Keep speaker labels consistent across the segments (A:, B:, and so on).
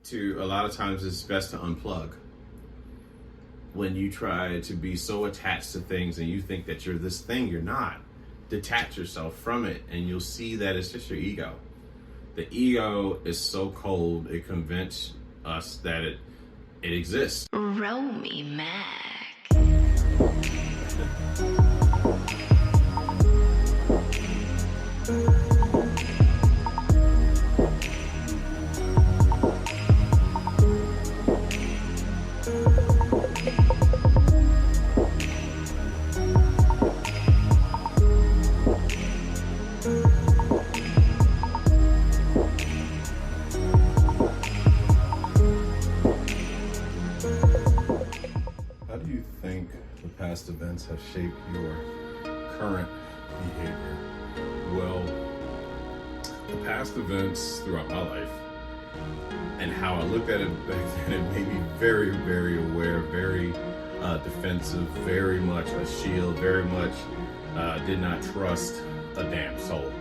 A: A lot of times it's best to unplug. When you try to be so attached to things and you think that you're this thing, you're not. Detach yourself from it and you'll see that it's just your ego. The ego is so cold, it convinces us that it exists.
B: Roll me, Mac.
A: Past events have shaped your current behavior? Well, the past events throughout my life and how I looked at it back then, it made me very, very aware, very defensive, very much a shield, very much did not trust a damn soul.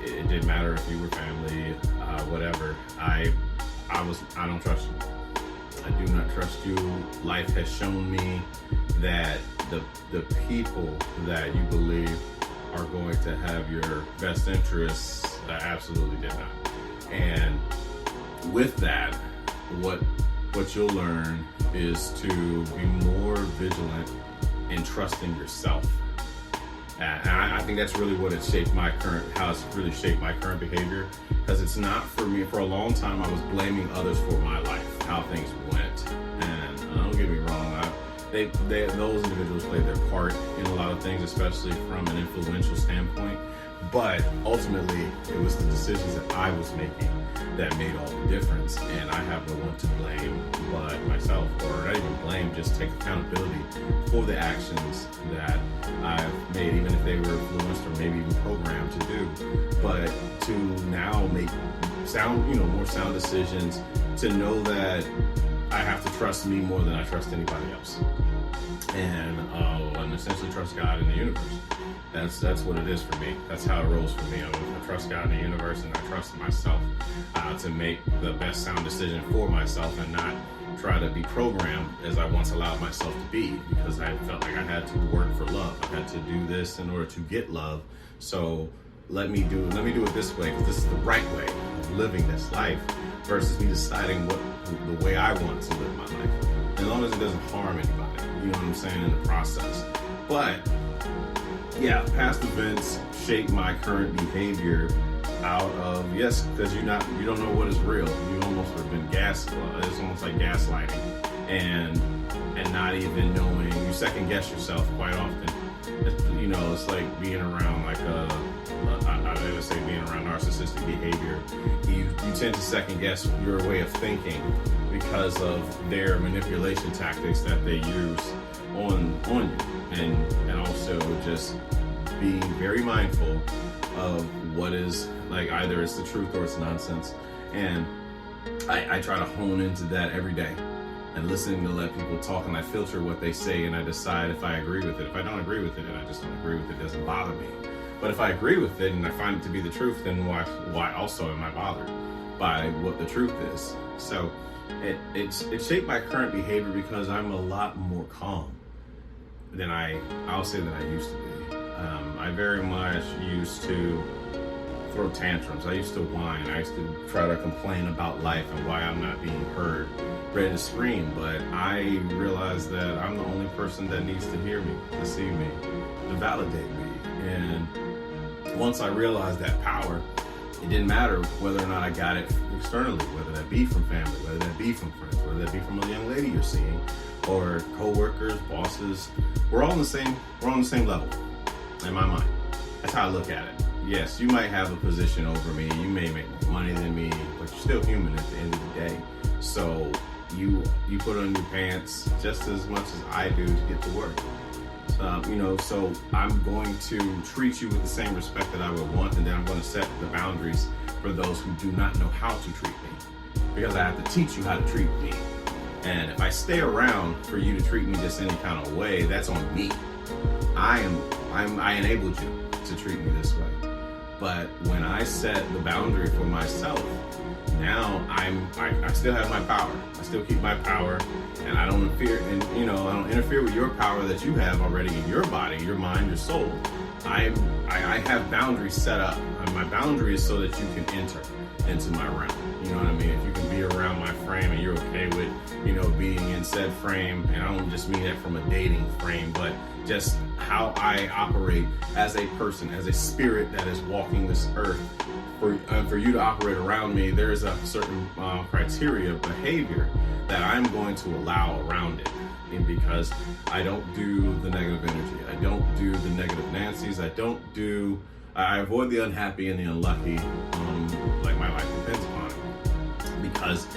A: It didn't matter if you were family, whatever. I don't trust you. I do not trust you. Life has shown me that the people that you believe are going to have your best interests absolutely did not. And with that, what you'll learn is to be more vigilant in trusting yourself. And I think that's really what how it's really shaped my current behavior. Because it's not for me. For a long time, I was blaming others for my life, how things went. And don't get me wrong, those individuals played their part in a lot of things, especially from an influential standpoint. But ultimately, it was the decisions that I was making that made all the difference. And I have no one to blame but myself, or not even blame, just take accountability for the actions that I've made, even if they were influenced or maybe even programmed to do. But to now make more sound decisions, to know that I have to trust me more than I trust anybody else. And essentially trust God in the universe. That's what it is for me. That's how it rolls for me. I trust God in the universe, and I trust myself to make the best sound decision for myself and not try to be programmed as I once allowed myself to be, because I felt like I had to work for love. I had to do this in order to get love. So let me do it this way, because this is the right way of living this life, versus me deciding the way I want to live my life. As long as it doesn't harm anybody, you know what I'm saying, in the process. But yeah, past events shape my current behavior out of, yes, because you don't know what is real. You almost have been it's almost like gaslighting, and not even knowing. You second guess yourself quite often. It's like being around I would say being around narcissistic behavior. You tend to second guess your way of thinking because of their manipulation tactics that they use on you, and also just being very mindful of what is, like, either it's the truth or it's nonsense. And I try to hone into that every day. and listening to let people talk, and I filter what they say and I decide if I agree with it. If I don't agree with it and I just don't agree with it, it doesn't bother me. But if I agree with it and I find it to be the truth, then why also am I bothered by what the truth is? So it's shaped my current behavior because I'm a lot more calm than I'll say that I used to be. I very much used to throw tantrums. I used to whine. I used to try to complain about life and why I'm not being heard, ready to scream. But I realized that I'm the only person that needs to hear me, to see me, to validate me. And once I realized that power, it didn't matter whether or not I got it externally, whether that be from family, whether that be from friends, whether that be from a young lady you're seeing, or coworkers, bosses. We're all on the same level in my mind. That's how I look at it. Yes, you might have a position over me, you may make more money than me, but you're still human at the end of the day. So you put on your pants just as much as I do to get to work. So I'm going to treat you with the same respect that I would want, and then I'm going to set the boundaries for those who do not know how to treat me, because I have to teach you how to treat me. And if I stay around for you to treat me just any kind of way, that's on me. I enabled you to treat me this way. But when I set the boundary for myself, now I still have my power. I still keep my power, and I don't interfere with your power that you have already in your body, your mind, your soul. I have boundaries set up, and my boundary is so that you can enter into my realm. You know what I mean? If you can be around my frame and you're okay with, being in said frame, and I don't just mean that from a dating frame, but just how I operate as a person, as a spirit that is walking this earth. For you to operate around me, there's a certain criteria of behavior that I'm going to allow around it. And because I don't do the negative energy, I don't do the negative Nancy's, I avoid the unhappy and the unlucky, like my life depends upon it. Because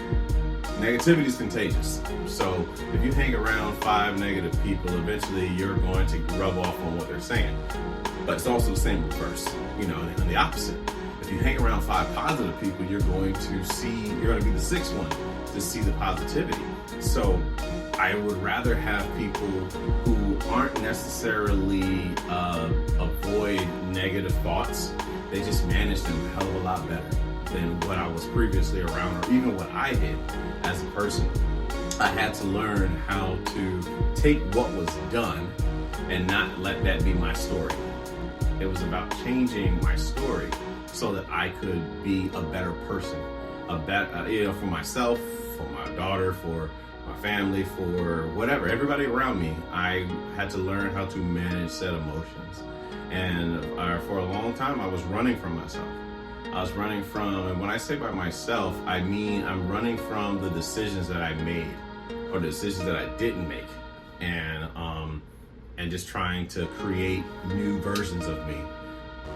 A: negativity is contagious. So if you hang around 5 negative people, eventually you're going to rub off on what they're saying. But it's also the same reverse, and the opposite. If you hang around 5 positive people, you're going to be the 6th one to see the positivity. So I would rather have people who aren't necessarily avoid negative thoughts. They just manage them a hell of a lot better than what I was previously around, or even what I did as a person. I had to learn how to take what was done and not let that be my story. It was about changing my story so that I could be a better person, for myself, for my daughter, for my family, for whatever, everybody around me. I had to learn how to manage said emotions. And for a long time, I was running from myself. And when I say by myself, I mean I'm running from the decisions that I made or the decisions that I didn't make, and just trying to create new versions of me,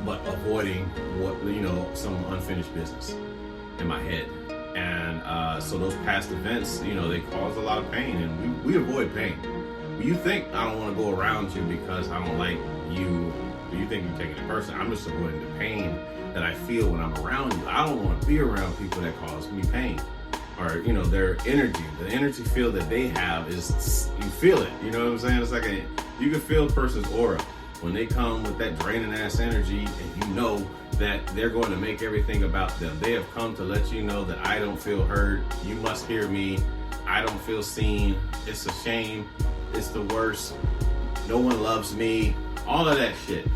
A: but avoiding some unfinished business in my head. And so those past events, they caused a lot of pain, and we avoid pain. You think I don't want to go around you because I don't like you, or you think you're taking it personally. I'm just avoiding the pain that I feel when I'm around you. I don't want to be around people that cause me pain, or their energy, the energy field that they have is, you feel it. You know what I'm saying? It's like you can feel a person's aura when they come with that draining ass energy, and you know that they're going to make everything about them. They have come to let you know that I don't feel heard. You must hear me. I don't feel seen. It's a shame. It's the worst. No one loves me. All of that shit.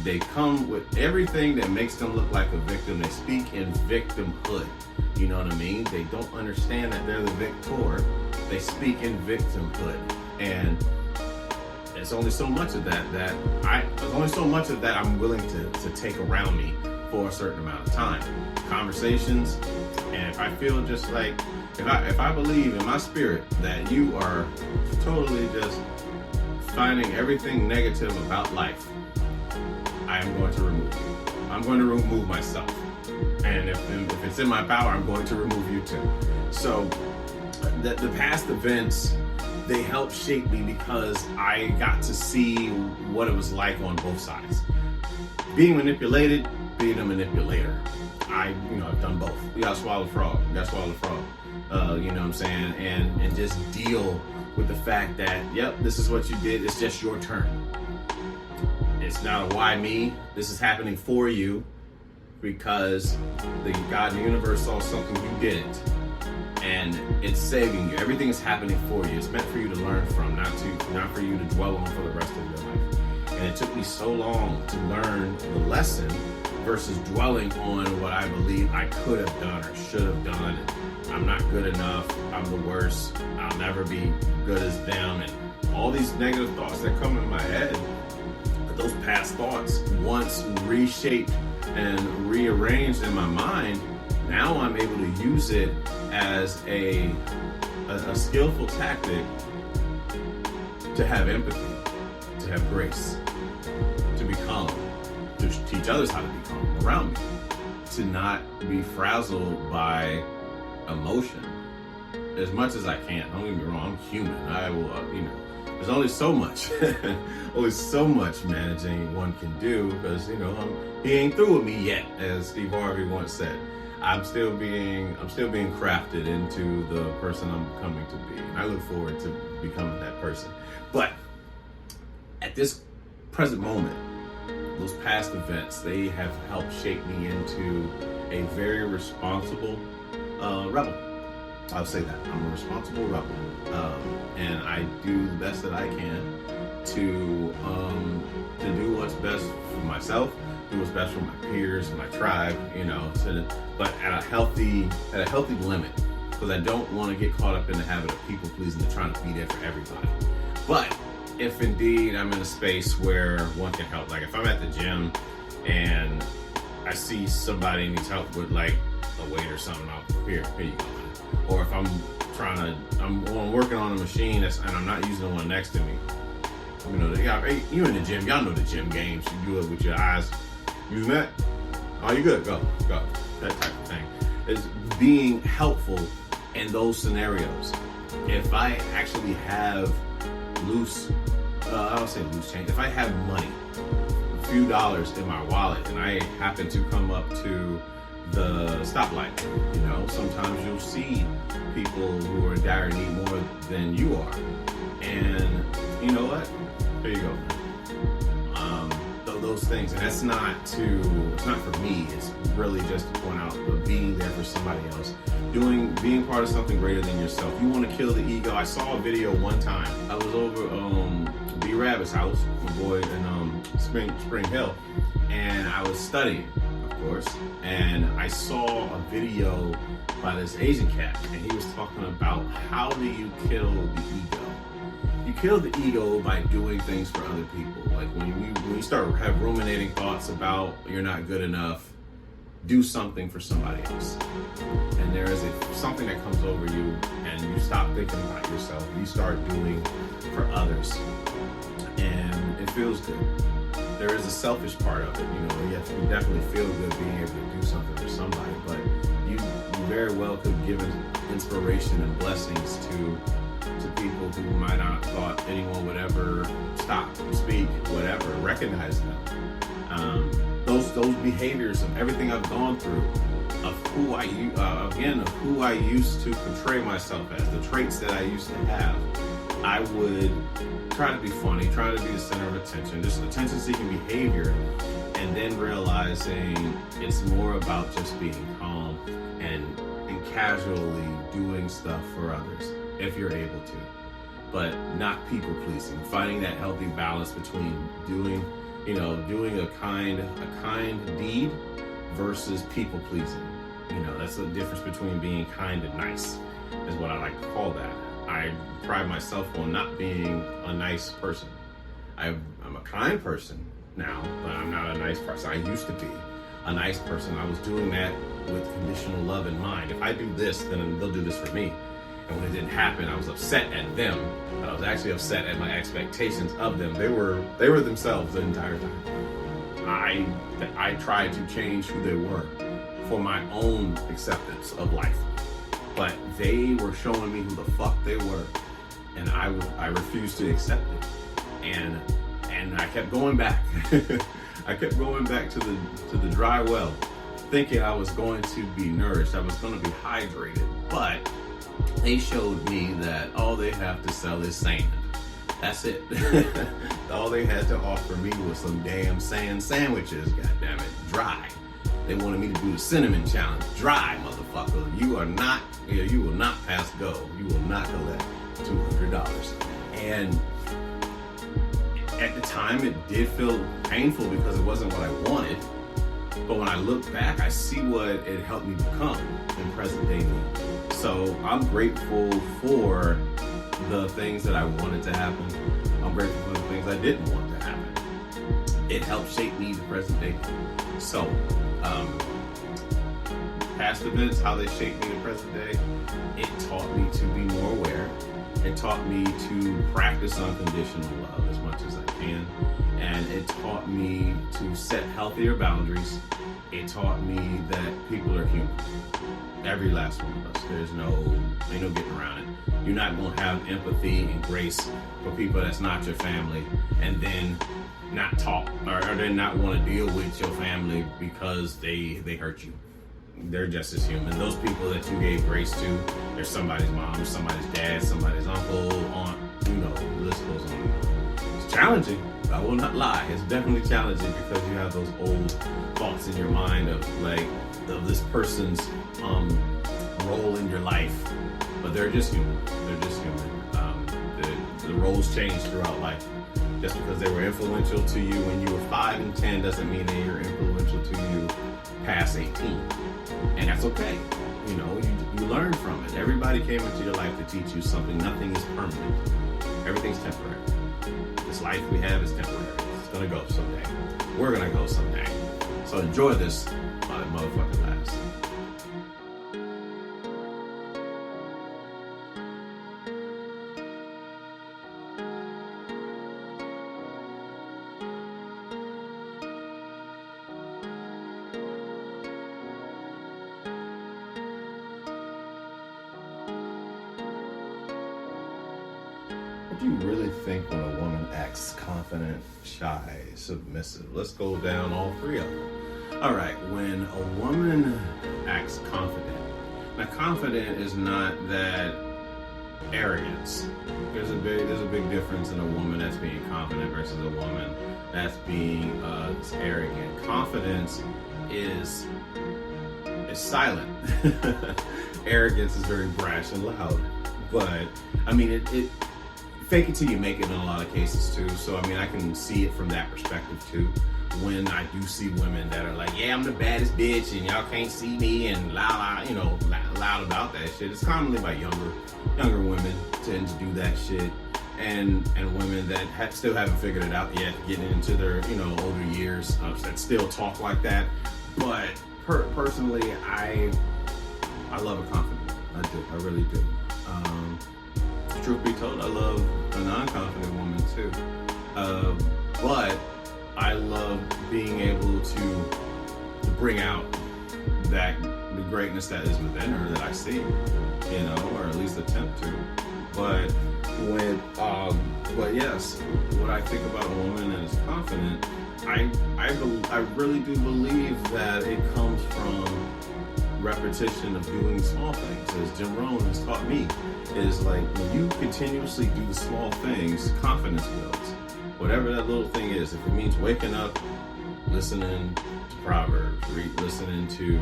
A: They come with everything that makes them look like a victim. They speak in victimhood. You know what I mean? They don't understand that they're the victor. They speak in victimhood. And there's only so much of that I'm willing to take around me for a certain amount of time. Conversations, and if I feel just like, if I believe in my spirit that you are totally just finding everything negative about life, I am going to remove you. I'm going to remove myself. And if it's in my power, I'm going to remove you too. So the past events, they helped shape me because I got to see what it was like on both sides. Being manipulated, being a manipulator. I've done both. You gotta swallow the frog. you know what I'm saying? And just deal with the fact that, yep, this is what you did. It's just your turn. It's not a why me. This is happening for you because the God in the universe saw something you didn't. And it's saving you. Everything is happening for you. It's meant for you to learn from, not for you to dwell on for the rest of your life. And it took me so long to learn the lesson versus dwelling on what I believe I could have done or should have done. I'm not good enough. I'm the worst. I'll never be good as them. And all these negative thoughts that come in my head, those past thoughts, once reshaped and rearranged in my mind, now I'm able to use it as a skillful tactic to have empathy, to have grace, to be calm, to teach others how to be calm around me, to not be frazzled by emotion as much as I can. Don't get me wrong, I'm human. I will, there's only so much, managing one can do because, he ain't through with me yet, as Steve Harvey once said. I'm still being crafted into the person I'm coming to be. And I look forward to becoming that person. But at this present moment, those past events, they have helped shape me into a very responsible rebel. I'll say that. I'm a responsible rebel. And I do the best that I can to do what's best for myself, do what's best for my peers, my tribe, but at a healthy limit, because I don't want to get caught up in the habit of people pleasing and trying to be there for everybody. But if indeed I'm in a space where one can help, like if I'm at the gym and I see somebody needs help with like a weight or something, here you go. Or if I'm working on a machine and I'm not using the one next to me. You in the gym, y'all know the gym games. You do it with your eyes. Using that? Oh, you good? Go. That type of thing. Is being helpful in those scenarios. If I actually have loose change. If I have money, a few dollars in my wallet, and I happen to come up to the stoplight, sometimes you'll see people who are in dire need more than you are. And you know what? There you go. Those things, and it's not for me. It's really just to point out being there for somebody else, being part of something greater than yourself. You want to kill the ego. I saw a video one time. I was over B Rabbit's house, my boy in Spring Hill, and I was studying, of course, and I saw a video by this Asian cat, and he was talking about how do you kill the ego. You kill the ego by doing things for other people. Like when you start ruminating thoughts about you're not good enough, do something for somebody else. And there is something that comes over you, and you stop thinking about yourself. You start doing for others, and it feels good. There is a selfish part of it. Yes, you definitely feel good being able to do something for somebody, but you very well could give inspiration and blessings to people who might not have thought anyone would ever stop, speak, whatever, recognize them. Those behaviors of everything I've gone through, of who I used to portray myself as, the traits that I used to have, I would try to be funny, try to be the center of attention, just attention-seeking behavior, and then realizing it's more about just being calm and casually doing stuff for others, if you're able to, but not people pleasing. Finding that healthy balance between doing a kind deed versus people pleasing. That's the difference between being kind and nice, is what I like to call that. I pride myself on not being a nice person. I'm a kind person now, but I'm not a nice person. I used to be a nice person. I was doing that with conditional love in mind. If I do this, then they'll do this for me. And when it didn't happen, I was upset at them, but I was actually upset at my expectations of them. They were themselves the entire time. I tried to change who they were for my own acceptance of life, but they were showing me who the fuck they were, and I refused to accept it. And I kept going back. I kept going back to the dry well, thinking I was going to be nourished, I was going to be hydrated, but they showed me that all they have to sell is sand. That's it. All they had to offer me was some damn sand sandwiches, goddammit, dry. They wanted me to do the cinnamon challenge, dry, motherfucker. You will not pass go. You will not collect $200. And at the time, it did feel painful because it wasn't what I wanted. But when I look back, I see what it helped me become in present day me. So I'm grateful for the things that I wanted to happen. I'm grateful for the things I didn't want to happen. It helped shape me the present day. So, past events, how they shaped me the present day, it taught me to be more aware. It taught me to practice unconditional love as much as I can. And it taught me to set healthier boundaries. It taught me that people are human. Every last one of us. Ain't no getting around it. You're not gonna have empathy and grace for people that's not your family, and then not talk or then not want to deal with your family because they hurt you. They're just as human. Those people that you gave grace to, they're somebody's mom, somebody's dad, somebody's uncle, aunt, the list goes on and on. It's challenging. I will not lie. It's definitely challenging because you have those old thoughts in your mind of this person's role in your life, but they're just human. They're just human. The roles change throughout life. Just because they were influential to you when you were 5 and 10 doesn't mean that you're influential to you past 18, and that's okay. You learn from it. Everybody came into your life to teach you something. Nothing is permanent. Everything's temporary. This life we have is temporary. It's gonna go someday. We're gonna go someday. So enjoy this while it motherfucking lasts. What do you really think when a woman acts confident, shy, submissive? Let's go down all three of them. All right, when a woman acts confident. Now, confident is not that arrogance. There's a big difference in a woman that's being confident versus a woman that's being arrogant. Confidence is silent. Arrogance is very brash and loud. But I mean, it fake it till you make it in a lot of cases too. So I mean, I can see it from that perspective too. When I do see women that are like, yeah, I'm the baddest bitch and y'all can't see me, and loud about that shit. It's commonly by younger women tend to do that shit, and women that still haven't figured it out yet, getting into their older years, that still talk like that. But personally, I love a confident. I do. I really do. Truth be told, I love a non-confident woman too. But I love being able to bring out the greatness that is within her that I see, or at least attempt to. But yes, what I think about a woman that is confident, I really do believe that it comes from repetition of doing small things. As Jim Rohn has taught me, is like when you continuously do the small things, confidence builds. Whatever that little thing is, if it means waking up, listening to Proverbs, listening to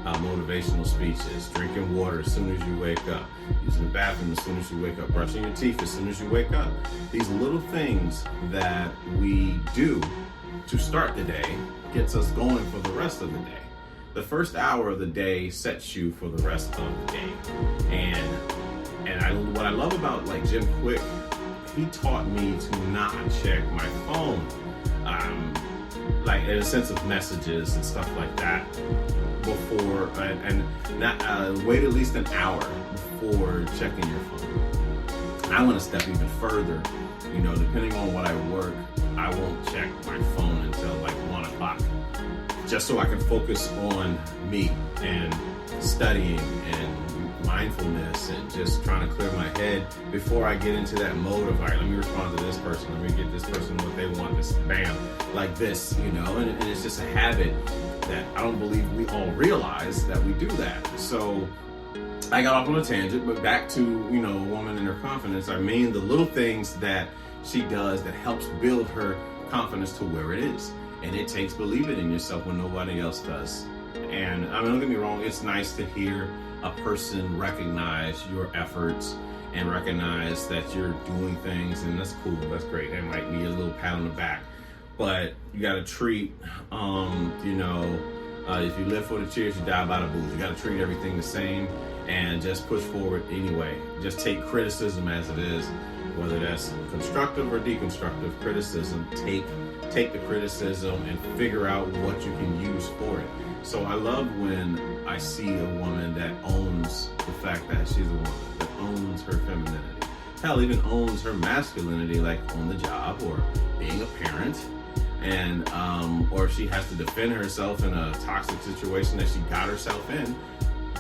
A: motivational speeches, drinking water as soon as you wake up, using the bathroom as soon as you wake up, brushing your teeth as soon as you wake up. These little things that we do to start the day gets us going for the rest of the day. The first hour of the day sets you for the rest of the day. And what I love about Jim Quick, he taught me to not check my phone, in a sense of messages and stuff like that before, and not wait at least an hour before checking your phone. I want to step even further. Depending on what I work, I won't check my phone until 1 o'clock, just so I can focus on me and studying and mindfulness and just trying to clear my head before I get into that mode of, all right, let me respond to this person, let me get this person what they want, this bam, like this, and it's just a habit that I don't believe we all realize that we do that. So I got off on a tangent, but back to, you know, a woman and her confidence. I mean, the little things that she does that helps build her confidence to where it is. And it takes believing in yourself when nobody else does. And I mean, don't get me wrong, it's nice to hear a person recognize your efforts and recognize that you're doing things, and that's cool, that's great. That might be a little pat on the back. But you gotta treat, if you live for the cheers, you die by the booze. You gotta treat everything the same and just push forward anyway. Just take criticism as it is, whether that's constructive or deconstructive criticism. Take the criticism and figure out what you can use for it. So I love when I see a woman that owns the fact that she's a woman, that owns her femininity. Hell, even owns her masculinity, like on the job or being a parent. And or if she has to defend herself in a toxic situation that she got herself in.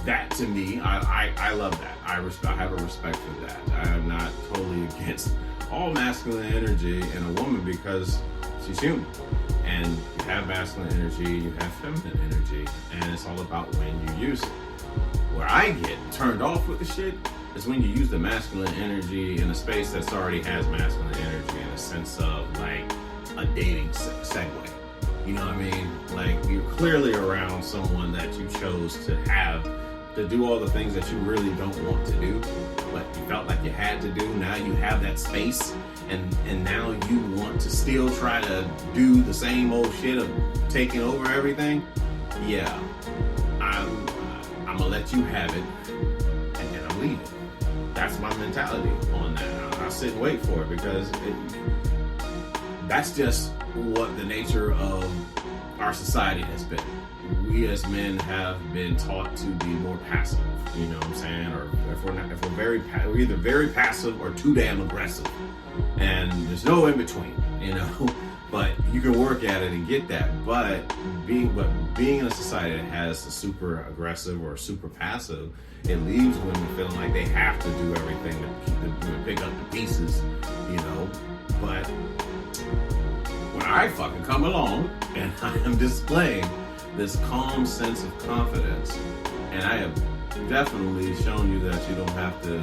A: That to me, I love that. I have a respect for that. I am not totally against all masculine energy in a woman because she's human. And you have masculine energy, you have feminine energy, and it's all about when you use it. Where I get turned off with the shit is when you use the masculine energy in a space that's already has masculine energy in a sense of like a dating segue. You know what I mean? Like you're clearly around someone that you chose to have to do all the things that you really don't want to do, but you felt like you had to do. Now you have that space, and now you want to still try to do the same old shit of taking over everything. Yeah, I'm gonna let you have it, and then I'm leaving. That's my mentality on that. I'll sit and wait for it because that's just what the nature of our society has been. We as men have been taught to be more passive, you know what I'm saying? Or we're either very passive or too damn aggressive. And there's no in between, you know? But you can work at it and get that. But being in a society that has a super aggressive or super passive, it leaves women feeling like they have to do everything to pick up the pieces, you know? But when I fucking come along and I am displaying this calm sense of confidence, and I have definitely shown you that you don't have to,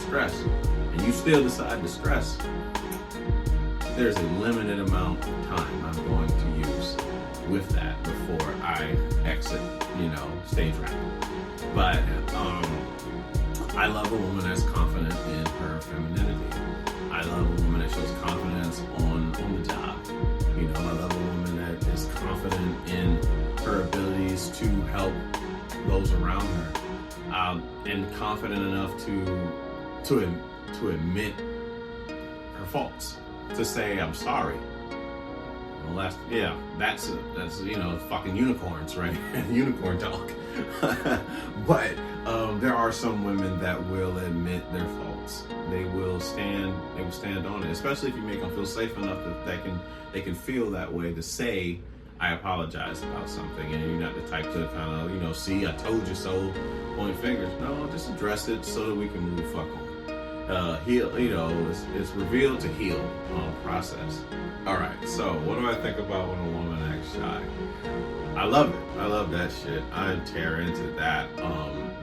A: stress, and you still decide to stress, there's a limited amount of time I'm going to use with that before I exit, stage right. But I love a woman that's confident in her femininity. I love a woman that shows confidence on the job. I love a woman that is confident in her abilities to help those around her, and confident enough to admit her faults, to say I'm sorry. Well, that's fucking unicorns, right? Unicorn talk. But there are some women that will admit their faults. They will stand on it, especially if you make them feel safe enough that they can feel that way to say, I apologize about something, and you're not the type to kind of, see, I told you so, point fingers. No, just address it so that we can move fuck on. Heal, it's revealed to heal process. All right, so what do I think about when a woman acts shy? I love it. I love that shit. I tear into that.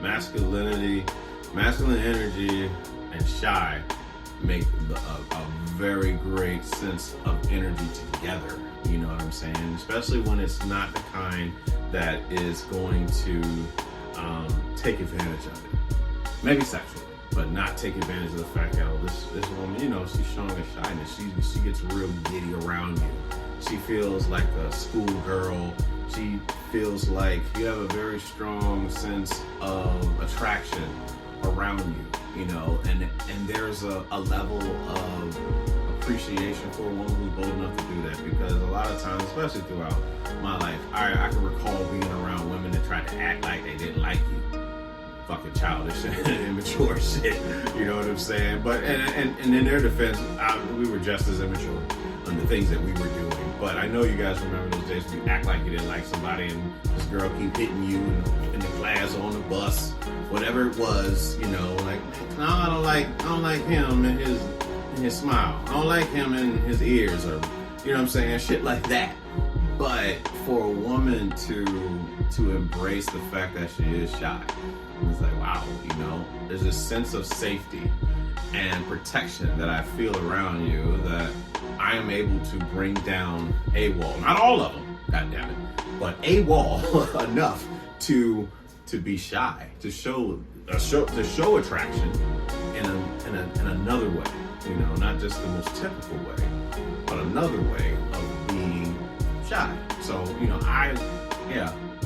A: Masculine energy and shy make a very great sense of energy together. You know what I'm saying? Especially when it's not the kind that is going to take advantage of it. Maybe sexually, but not take advantage of the fact that this woman, she's showing a shyness. She gets real giddy around you. She feels like a schoolgirl. She feels like you have a very strong sense of attraction around you, and there's a level of appreciation for a woman who's bold enough to do that, because a lot of times, especially throughout my life, I can recall being around women that tried to act like they didn't like you. Fucking childish and immature shit, you know what I'm saying? But and in their defense, we were just as immature on the things that we were doing. But I know you guys remember those days when you act like you didn't like somebody and this girl keep hitting you in the class or on the bus, whatever it was, like, no, I don't like him and his smile. I don't like him and his ears, or you know what I'm saying, shit like that. But for a woman to embrace the fact that she is shy, And it's like, wow, there's this sense of safety and protection that I feel around you, that I am able to bring down a wall. Not all of them, God damn it, but a wall enough to be shy, to show attraction in another way. Not just the most typical way, but another way of being shy. So,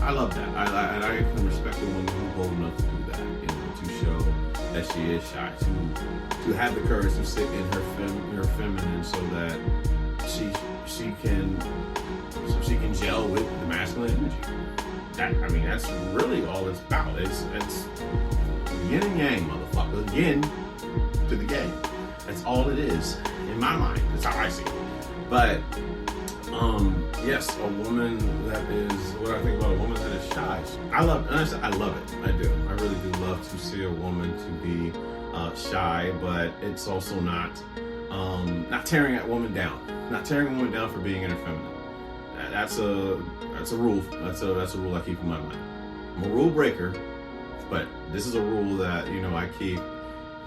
A: I love that. I can respect a woman who's bold enough to do that, to show that she is shy, to have the courage to sit in her feminine, so that she can gel with the masculine energy. That's really all it's about. It's yin and yang, motherfucker. Yin to the yang. That's all it is in my mind. That's how I see it. But yes, a woman that is, what I think about a woman that is shy. I love it. I do. I really do love to see a woman to be shy, but it's also not tearing a woman down. Not tearing a woman down for being in her feminine. That's a rule. That's a rule I keep in my mind. I'm a rule breaker, but this is a rule that I keep.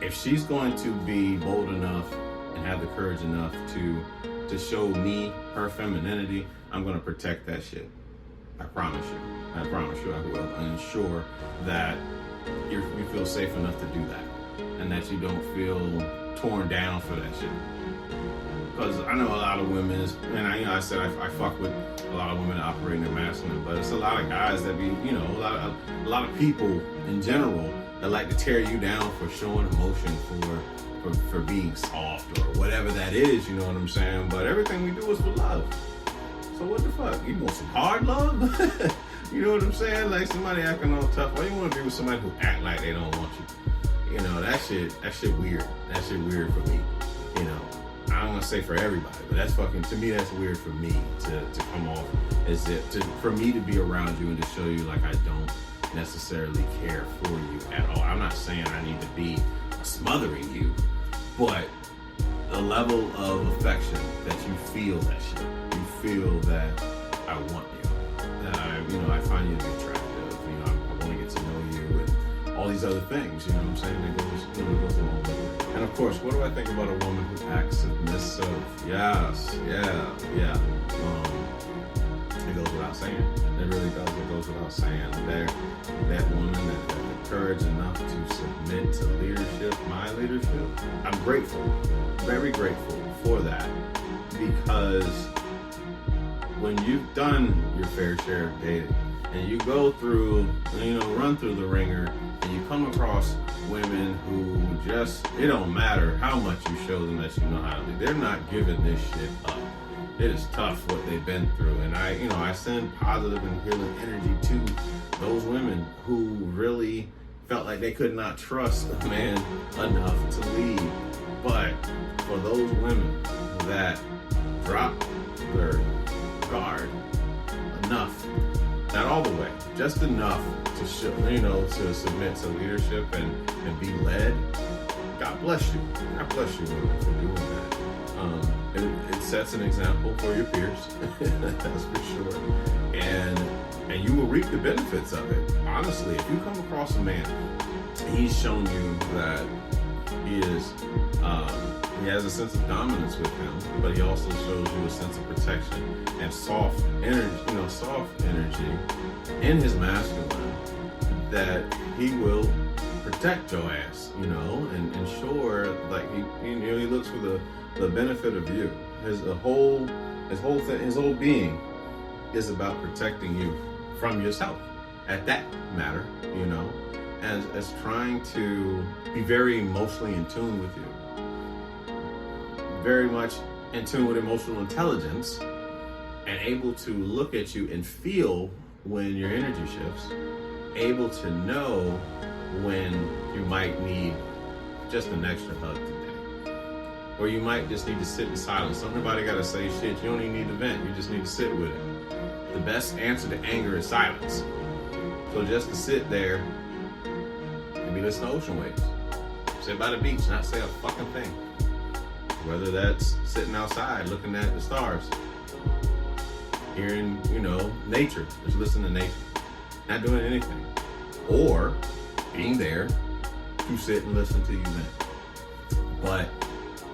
A: If she's going to be bold enough and have the courage enough to show me her femininity, I'm going to protect that shit. I promise you I will, and ensure that you feel safe enough to do that, and that you don't feel torn down for that shit. Because I know a lot of women, and I said I fuck with a lot of women operating their masculine, but it's a lot of guys that be, a lot of people in general that like to tear you down for showing emotion, for being soft or whatever that is, you know what I'm saying? But everything we do is for love. So what the fuck? You want some hard love? You know what I'm saying? Like somebody acting all tough. Why you want to be with somebody who act like they don't want you? That shit weird. That shit weird for me. I don't want to say for everybody, but to me, that's weird for me to come off as if, for me to be around you and to show you like I don't necessarily care for you at all. I'm not saying I need to be smothering you, but the level of affection that you feel that shit. You feel that I want you, that I find you to be attractive. I want to get to know you and all these other things. You know what I'm saying? That goes along with it. And of course, what do I think about a woman who acts submissive? Yes, yeah. It goes without saying. It really does. It goes without saying. That woman that has the courage enough to submit to leadership, my leadership, I'm grateful, very grateful for that, because when you've done your fair share of dating and you go through, run through the ringer, and you come across women who just, it don't matter how much you show them that you know how to lead, they're not giving this shit up. It is tough what they've been through, and I send positive and healing energy to those women who really felt like they could not trust a man enough to lead. But for those women that drop their guard enough, not all the way, just enough to show, to submit to leadership and be led, God bless you. God bless you, women, for doing that. It sets an example for your peers, that's for sure. And you will reap the benefits of it. Honestly, if you come across a man, he's shown you that he has a sense of dominance with him, but he also shows you a sense of protection and soft energy in his masculine, that he will protect your ass, and ensure like he looks for the benefit of you. His whole being is about protecting you from yourself at that matter, as trying to be very emotionally in tune with you, very much in tune with emotional intelligence, and able to look at you and feel when your energy shifts, able to know when you might need just an extra hug today, or you might just need to sit in silence. Nobody got to say shit. You don't even need to vent. You just need to sit with it. The best answer to anger is silence. So just to sit there and be listening to ocean waves, sit by the beach, not say a fucking thing. Whether that's sitting outside looking at the stars, hearing, nature, just listen to nature, not doing anything. Or being there to sit and listen to you vent. But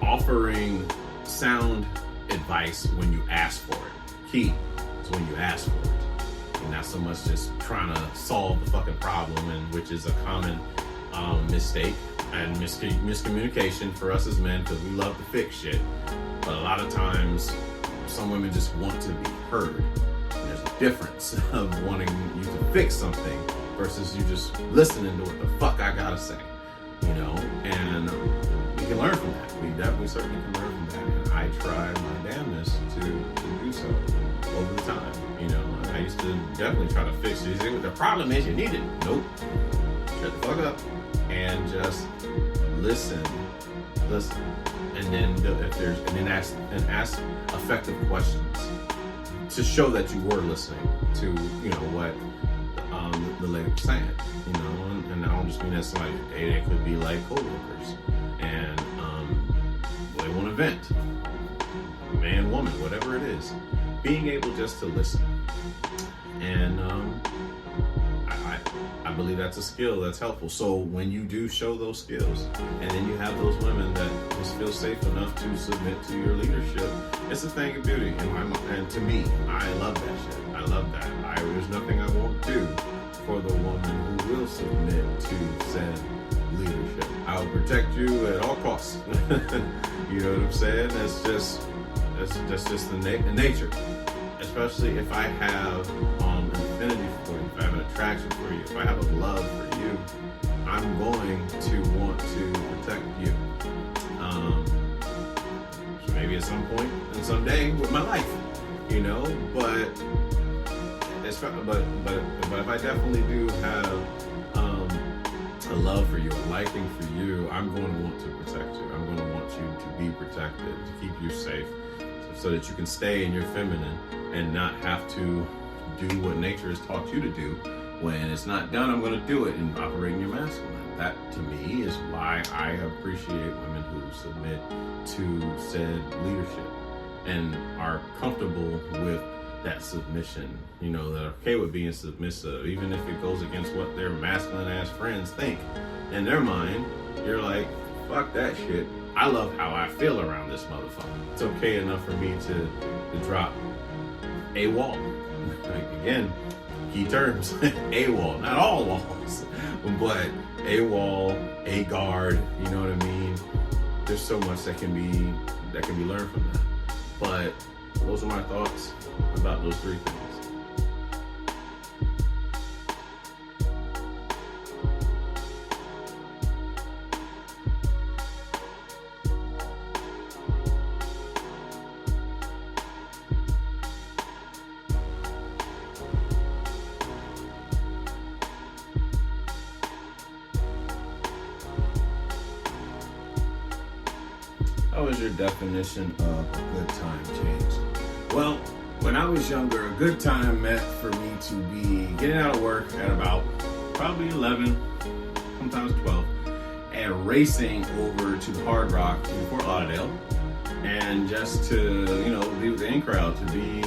A: offering sound advice when you ask for it. Key is when you ask for it. And not so much just trying to solve the fucking problem, and which is a common mistake and miscommunication for us as men, because we love to fix shit. But a lot of times, some women just want to be heard. And there's a difference of wanting you to fix something versus you just listening to what the fuck I gotta say, you know? And we can learn from that. We definitely certainly can learn from that. And I tried my damnedest to do so over the time, you know? And I used to definitely try to fix it. You say, the problem is you need it. Nope. Shut the fuck up and just listen, and then ask effective questions to show that you were listening to, you know, what the lady was saying, you know. And I don't just mean that somebody you date. It could be like coworkers, and they want to vent, man, woman, whatever it is. Being able just to listen, and I believe that's a skill that's helpful. So when you do show those skills, and then you have those women that just feel safe enough to submit to your leadership, it's a thing of beauty. And to me, I love that shit. I love that. There's nothing I won't do for the woman who will submit to said leadership. I will protect you at all costs. You know what I'm saying? That's just the nature. Especially if I have an affinity for you, if I have an attraction for you, if I have a love for you, I'm going to want to protect you. So maybe at some point and someday with my life, you know. But if I definitely do have a love for you, a liking for you, I'm going to want to protect you. I'm going to want you to be protected, to keep you safe, so that you can stay in your feminine and not have to do what nature has taught you to do. When it's not done, I'm going to do it and operate in your masculine. That, to me, is why I appreciate women who submit to said leadership and are comfortable with that submission, you know, that are okay with being submissive, even if it goes against what their masculine ass friends think. In their mind, you're like, fuck that shit. I love how I feel around this motherfucker. It's okay enough for me to drop a wall. Like, again, key terms, a wall, not all walls, but a wall, a guard, you know what I mean? There's so much that can be learned from that. But those are my thoughts about those three things. How has your definition of a good time changed? Well, when I was younger, a good time meant for me to be getting out of work at about probably 11, sometimes 12, and racing over to Hard Rock in Fort Lauderdale, and just to, you know, be with the in crowd, to be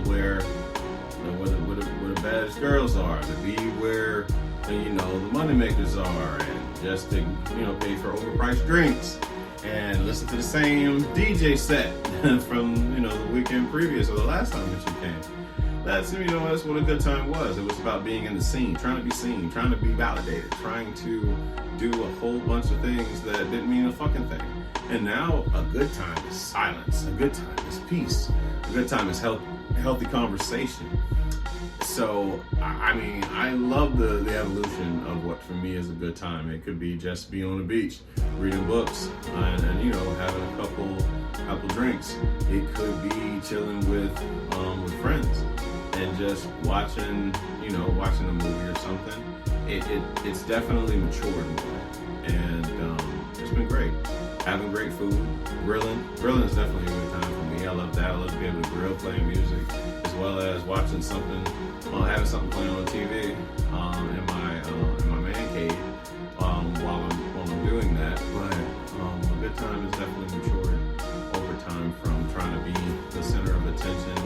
A: where the baddest girls are, to be where, you know, the money makers are, and just to, you know, pay for overpriced drinks and listen to the same DJ set from, you know, the weekend previous or the last time that you came. That's, you know, that's what a good time was. It was about being in the scene, trying to be seen, trying to be validated, trying to do a whole bunch of things that didn't mean a fucking thing. And now a good time is silence. A good time is peace. A good time is healthy conversation. So, I mean, I love the evolution of what for me is a good time. It could be just being on the beach, reading books, and you know, having a couple drinks. It could be chilling with friends and just watching a movie or something. It's definitely matured more, and it's been great. Having great food, grilling is definitely a good time for me. I love that. I love to be able to grill, playing music, as well as watching something, having something playing on TV in my man cave while I'm doing that. But a good time is definitely matured over time from trying to be the center of attention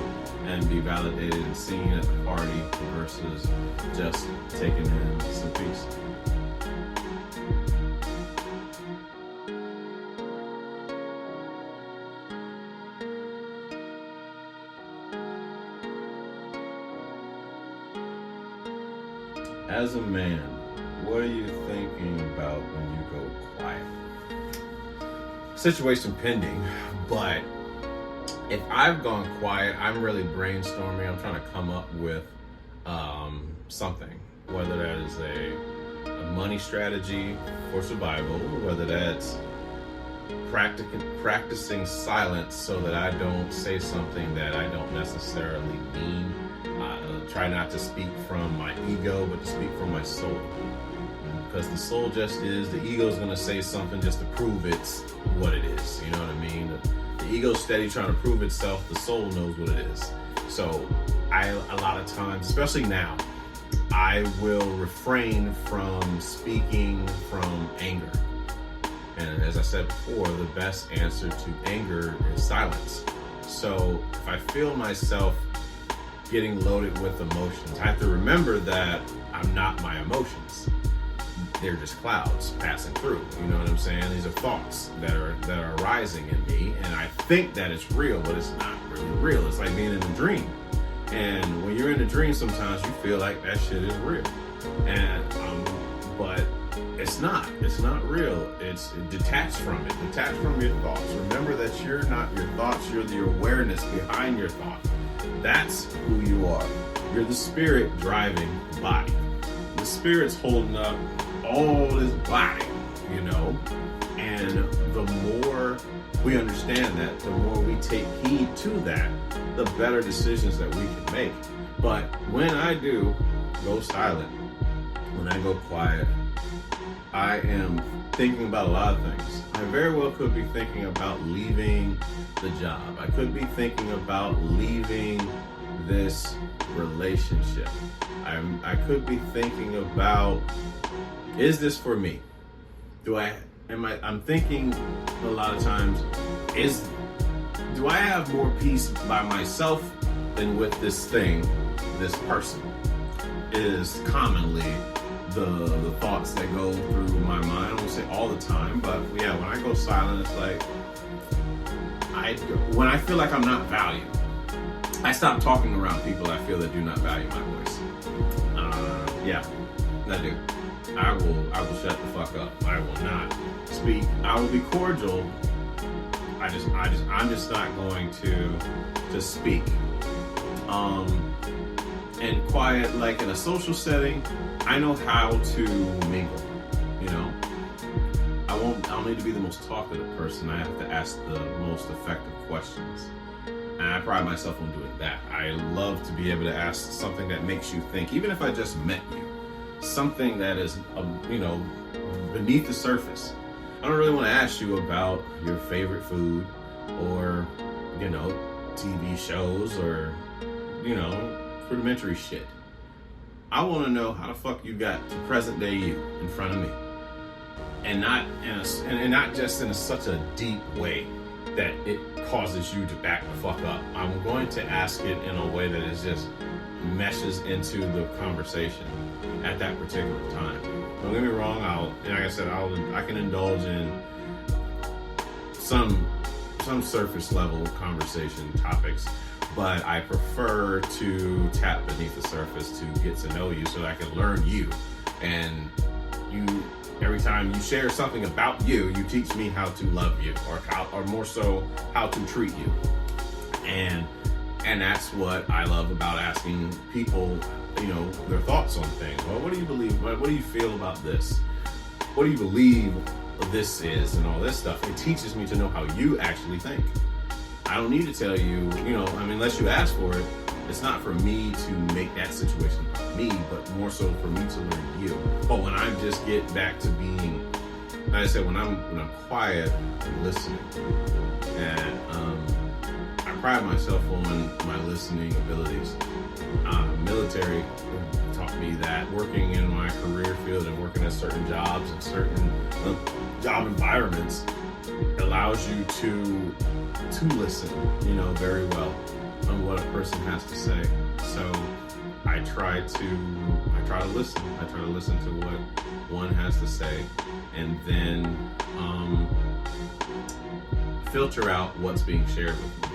A: and be validated and seen at the party versus just taking in some peace. as a man, what are you thinking about when you go quiet? Situation pending, but if I've gone quiet, I'm really brainstorming. I'm trying to come up with something, whether that is a money strategy for survival, whether that's practicing silence so that I don't say something that I don't necessarily mean. Try not to speak from my ego, but to speak from my soul. Because the soul just is, the ego is going to say something just to prove it's what it is. You know what I mean? The ego's steady trying to prove itself. The soul knows what it is. So a lot of times, especially now, I will refrain from speaking from anger. And as I said before, the best answer to anger is silence. So if I feel myself getting loaded with emotions, I have to remember that I'm not my emotions. They're just clouds passing through. You know what I'm saying? These are thoughts that are arising in me, and I think that it's real, but it's not really real. It's like being in a dream. And when you're in a dream, sometimes you feel like that shit is real. And but it's not. It's not real. It's detached from it. Detached from your thoughts. Remember that you're not your thoughts. You're the awareness behind your thought. That's who you are. You're the spirit driving the body. The spirit's holding up all this body, you know. And the more we understand that, the more we take heed to that, the better decisions that we can make. But when I do go silent, when I go quiet, I am thinking about a lot of things. I very well could be thinking about leaving the job. I could be thinking about leaving this relationship. I could be thinking about, is this for me? I'm thinking a lot of times, do I have more peace by myself than with this thing, this person? Is commonly the thoughts that go through my mind. I won't say all the time, but yeah, when I go silent, it's like, when I feel like I'm not valued, I stop talking around people I feel that do not value my voice. Yeah, I do. I will shut the fuck up. I will not speak. I will be cordial. I'm just not going to speak. And quiet, like in a social setting, I know how to mingle, you know. I'll need to be the most talkative person. I have to ask the most effective questions. And I pride myself on doing that. I love to be able to ask something that makes you think, even if I just met you, something that is, beneath the surface. I don't really want to ask you about your favorite food or, TV shows or, rudimentary shit. I want to know how the fuck you got to present day you in front of me, and not just in such a deep way that it causes you to back the fuck up. I'm going to ask it in a way that is just meshes into the conversation at that particular time. Don't get me wrong. I can indulge in some surface level conversation topics, but I prefer to tap beneath the surface to get to know you so that I can learn you. And every time you share something about you, you teach me how to love you, or more so, how to treat you. And that's what I love about asking people, their thoughts on things. Well, what do you believe? What do you feel about this? What do you believe this is, and all this stuff? It teaches me to know how you actually think. I don't need to tell you, unless you ask for it. It's not for me to make that situation about me, but more so for me to learn you. But when I just get back to being, like I said, when I'm quiet, I'm listening. And I pride myself on my listening abilities. Military taught me that working in my career field and working at certain jobs and certain job environments allows you to listen, very well on what a person has to say. So I try to listen. I try to listen to what one has to say, and then filter out what's being shared with me.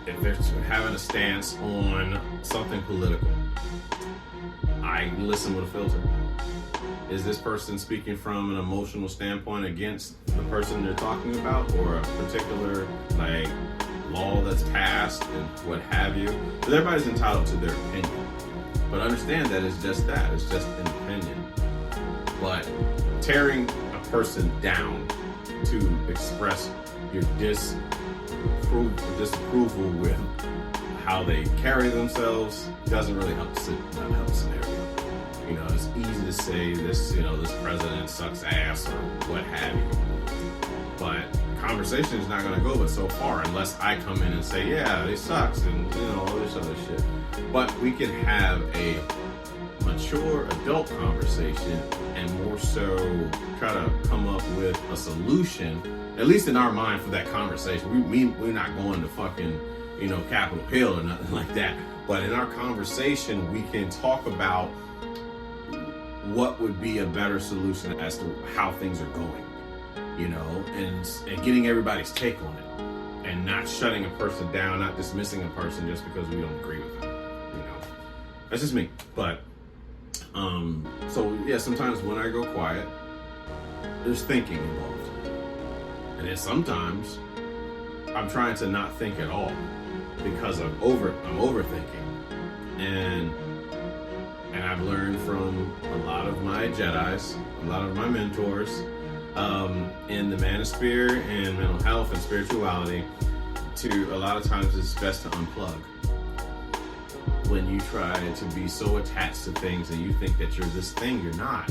A: If they're having a stance on something political, I listen with a filter. Is this person speaking from an emotional standpoint against the person they're talking about, or a particular like law that's passed and what have you? Because everybody's entitled to their opinion, but understand that it's just that, it's just an opinion. But tearing a person down to express your disapproval with how they carry themselves doesn't really help scenario. You know, it's easy to say this, you know, this president sucks ass or what have you. But conversation is not going to go but so far unless I come in and say, yeah, it sucks and, you know, all this other shit. But we can have a mature adult conversation and more so try to come up with a solution, at least in our mind, for that conversation. We're not going to fucking, you know, Capitol Hill or nothing like that. But in our conversation, we can talk about what would be a better solution as to how things are going, you know, and getting everybody's take on it, and not shutting a person down, not dismissing a person just because we don't agree with them, you know. That's just me. But so yeah, sometimes when I go quiet, there's thinking involved, and then sometimes I'm trying to not think at all because I'm overthinking, and I've learned from a lot of my Jedis, a lot of my mentors in the manosphere and mental health and spirituality, to a lot of times it's best to unplug. When you try to be so attached to things and you think that you're this thing, you're not.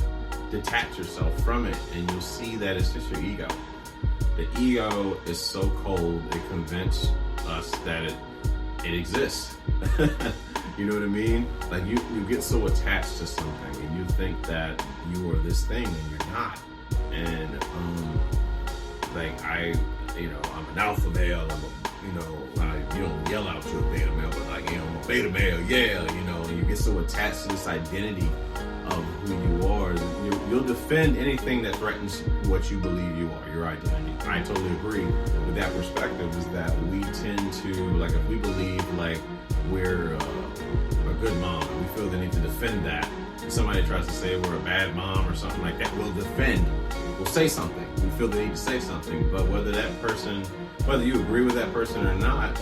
A: Detach yourself from it and you'll see that it's just your ego. The ego is so cold, it convinces us that it exists. You know what I mean? Like you get so attached to something and you think that you are this thing and you're not. And like I'm an alpha male. You don't yell out to a beta male, but like, I'm a beta male, yeah, you know. And you get so attached to this identity of who you are, you'll defend anything that threatens what you believe you are, your identity. I totally agree with that perspective. Is that we tend to, like, if we believe like we're a good mom, we feel the need to defend that. If somebody tries to say we're a bad mom or something like that, we'll defend. We'll say something. We feel the need to say something. But whether you agree with that person or not,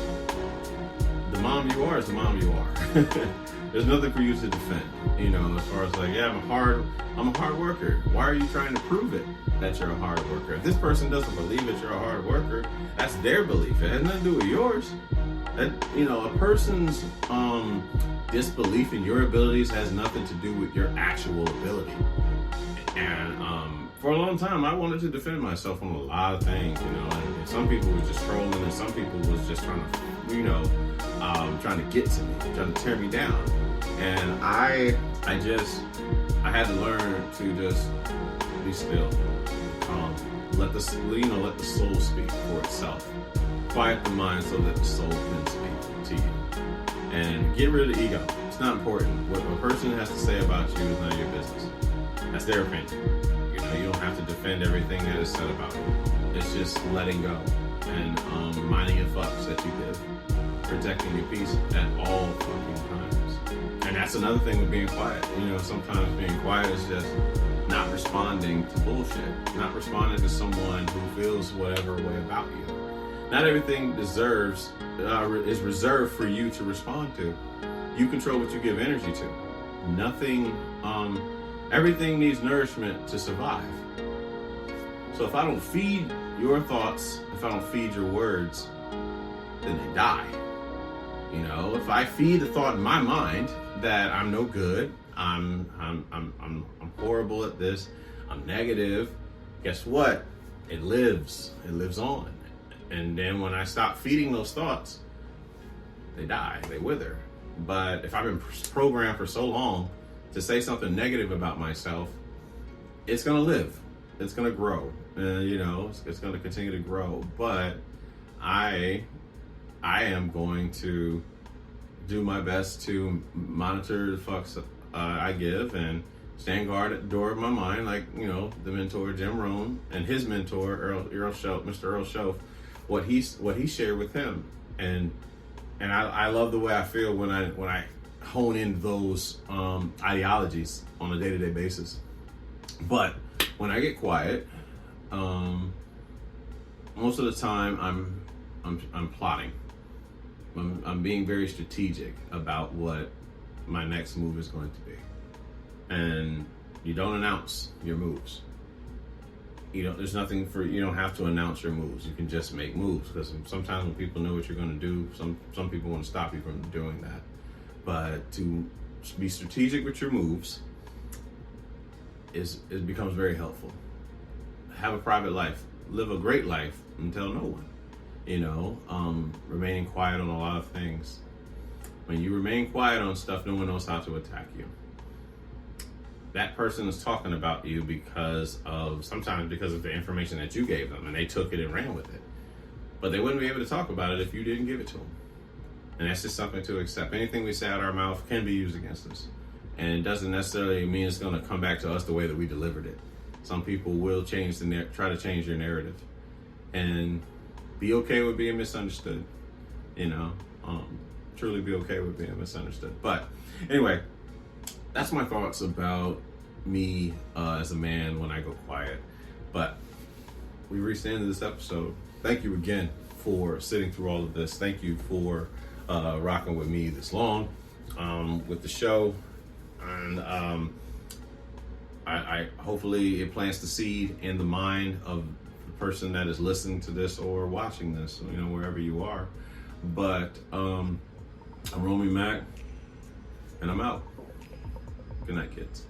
A: the mom you are is the mom you are. There's nothing for you to defend. You know, as far as like, yeah, I'm a hard worker. Why are you trying to prove it that you're a hard worker? If this person doesn't believe that you're a hard worker, that's their belief. It has nothing to do with yours. That, you know, a person's disbelief in your abilities has nothing to do with your actual ability. And for a long time, I wanted to defend myself on a lot of things, you know. And some people were just trolling, and some people was just trying to, you know, trying to get to me, trying to tear me down. And I had to learn to just be still, let the soul speak for itself. Quiet the mind so that the soul can speak to you. And get rid of the ego. It's not important. What a person has to say about you is none of your business. That's their opinion. You know, you don't have to defend everything that is said about you. It's just letting go and minding your fucks that you give. Protecting your peace at all fucking times. And that's another thing with being quiet. You know, sometimes being quiet is just not responding to bullshit. Not responding to someone who feels whatever way about you. Not everything is reserved for you to respond to. You control what you give energy to. Nothing, everything needs nourishment to survive. So if I don't feed your thoughts, if I don't feed your words, then they die. You know, if I feed the thought in my mind that I'm no good, I'm horrible at this, I'm negative, guess what? It lives on. And then when I stop feeding those thoughts, they die, they wither. But if I've been programmed for so long to say something negative about myself, it's gonna live, it's gonna grow, you know, it's gonna continue to grow. But I am going to do my best to monitor the fucks I give and stand guard at the door of my mind, like, you know, the mentor Jim Rohn and his mentor Mr. Earl Shoaff, what he shared with him, and I love the way I feel when I hone in those ideologies on a day-to-day basis. But when I get quiet, most of the time I'm plotting. I'm being very strategic about what my next move is going to be. And you don't announce your moves. You don't have to announce your moves. You can just make moves, because sometimes when people know what you're going to do, some people want to stop you from doing that. But to be strategic with your moves it becomes very helpful. Have a private life. Live a great life and tell no one. Remaining quiet on a lot of things. When you remain quiet on stuff, no one knows how to attack you. That person is talking about you sometimes because of the information that you gave them, and they took it and ran with it. But they wouldn't be able to talk about it if you didn't give it to them. And that's just something to accept. Anything we say out of our mouth can be used against us. And it doesn't necessarily mean it's going to come back to us the way that we delivered it. Some people will try to change your narrative. And be okay with being misunderstood. Truly be okay with being misunderstood. But anyway, that's my thoughts about me as a man when I go quiet. But we reached the end of this episode. Thank you again for sitting through all of this. Thank you for rocking with me this long with the show. And I hopefully it plants the seed in the mind of the person that is listening to this or watching this, wherever you are. But I'm Romy Mac, and I'm out. Good night, kids.